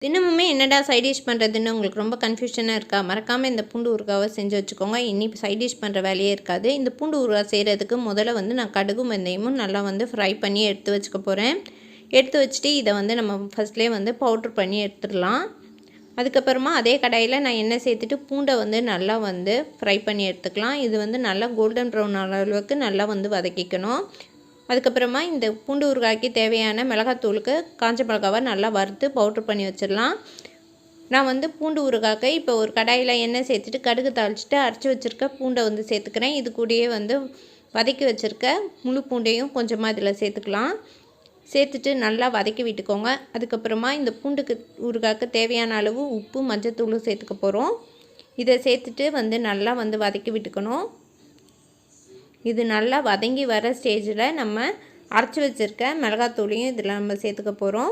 தினமுமே என்னடா side dish பண்ணுறதுன்னு உங்களுக்கு ரொம்ப கன்ஃபியூஷனாக இருக்கா? மறக்காமல் இந்த பூண்டு ஊறுகாவை செஞ்சு வச்சுக்கோங்க. இனி சைட் டிஷ் பண்ணுற வேலையே இருக்காது. இந்த பூண்டு ஊறுகாய் செய்கிறதுக்கு முதல்ல நான் கடுகும் வெந்தயமும் நல்லா ஃப்ரை பண்ணி எடுத்து வச்சுக்க போகிறேன். எடுத்து வச்சுட்டு இதை நம்ம ஃபஸ்ட்லேயே பவுட்ரு பண்ணி எடுத்துடலாம். அதுக்கப்புறமா அதே கடாயில் நான் எண்ணெய் சேர்த்துட்டு பூண்டை நல்லா ஃப்ரை பண்ணி எடுத்துக்கலாம். இது நல்லா கோல்டன் ப்ரௌன் அளவுக்கு நல்லா வதக்கிக்கணும். அதுக்கப்புறமா இந்த பூண்டு ஊறுகாய்க்கு தேவையான மிளகாத்தூளுக்கு காஞ்ச மிளகாவை நல்லா வறுத்து பவுட்ரு பண்ணி வச்சிடலாம். நான் பூண்டு ஊறுகாய்க்கு இப்போ ஒரு கடாயில் எண்ணெய் சேர்த்துட்டு கடுகு தாளிச்சிட்டு அரைச்சி வச்சுருக்க பூண்டை சேர்த்துக்கிறேன். இது கூடயே வதக்கி வச்சுருக்க முழு பூண்டையும் கொஞ்சமாக இதில் சேர்த்துக்கலாம். சேர்த்துட்டு நல்லா வதக்கி விட்டுக்கோங்க. அதுக்கப்புறமா இந்த பூண்டுக்கு ஊறுகாய்க்கு தேவையான அளவு உப்பு மஞ்சத்தூளும் சேர்த்துக்க போகிறோம். இதை சேர்த்துட்டு நல்லா வதக்கி விட்டுக்கணும். இது நல்லா வதங்கி வர ஸ்டேஜில் நம்ம அரைச்சி வச்சுருக்க மிளகாத்தூளையும் இதில் நம்ம சேர்த்துக்க போகிறோம்.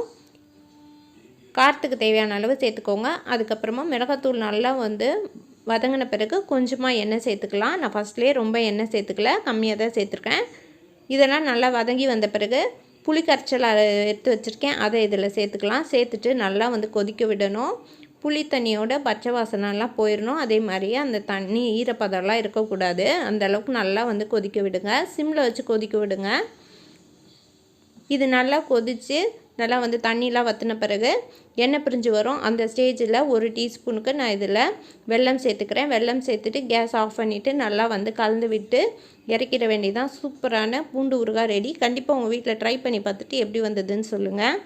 காரத்துக்கு தேவையான அளவு சேர்த்துக்கோங்க. அதுக்கப்புறமா மிளகாத்தூள் நல்லா வதங்கின பிறகு கொஞ்சமாக எண்ணெய் சேர்த்துக்கலாம். நான் ஃபஸ்ட்லேயே ரொம்ப எண்ணெய் சேர்த்துக்கல, கம்மியாக தான் சேர்த்துருக்கேன். இதெல்லாம் நல்லா வதங்கி வந்த பிறகு புளி கரைச்சல் எடுத்து வச்சுருக்கேன், அதை இதில் சேர்த்துக்கலாம். சேர்த்துட்டு நல்லா கொதிக்க விடணும். புளி தண்ணியோட பச்சை வாசனைலாம் போயிடணும். அதே மாதிரியே அந்த தண்ணி ஈரப்பதம்லாம் இருக்கக்கூடாது. அந்தளவுக்கு நல்லா கொதிக்க விடுங்க. சிம்மில் வச்சு கொதிக்க விடுங்க. இது நல்லா கொதித்து நல்லா தண்ணிலாம் வற்றின பிறகு எண்ணெய் பிரிஞ்சு வரும். அந்த ஸ்டேஜில் 1 டீஸ்பூனுக்கு நான் இதில் வெல்லம் சேர்த்துக்கிறேன். வெல்லம் சேர்த்துட்டு கேஸ் ஆஃப் பண்ணிவிட்டு நல்லா கலந்து விட்டு இறக்கிட வேண்டியதான். சூப்பரான பூண்டு ஊறுகாய் ரெடி. கண்டிப்பாக உங்கள் வீட்டில் ட்ரை பண்ணி பார்த்துட்டு எப்படி வந்ததுன்னு சொல்லுங்கள்.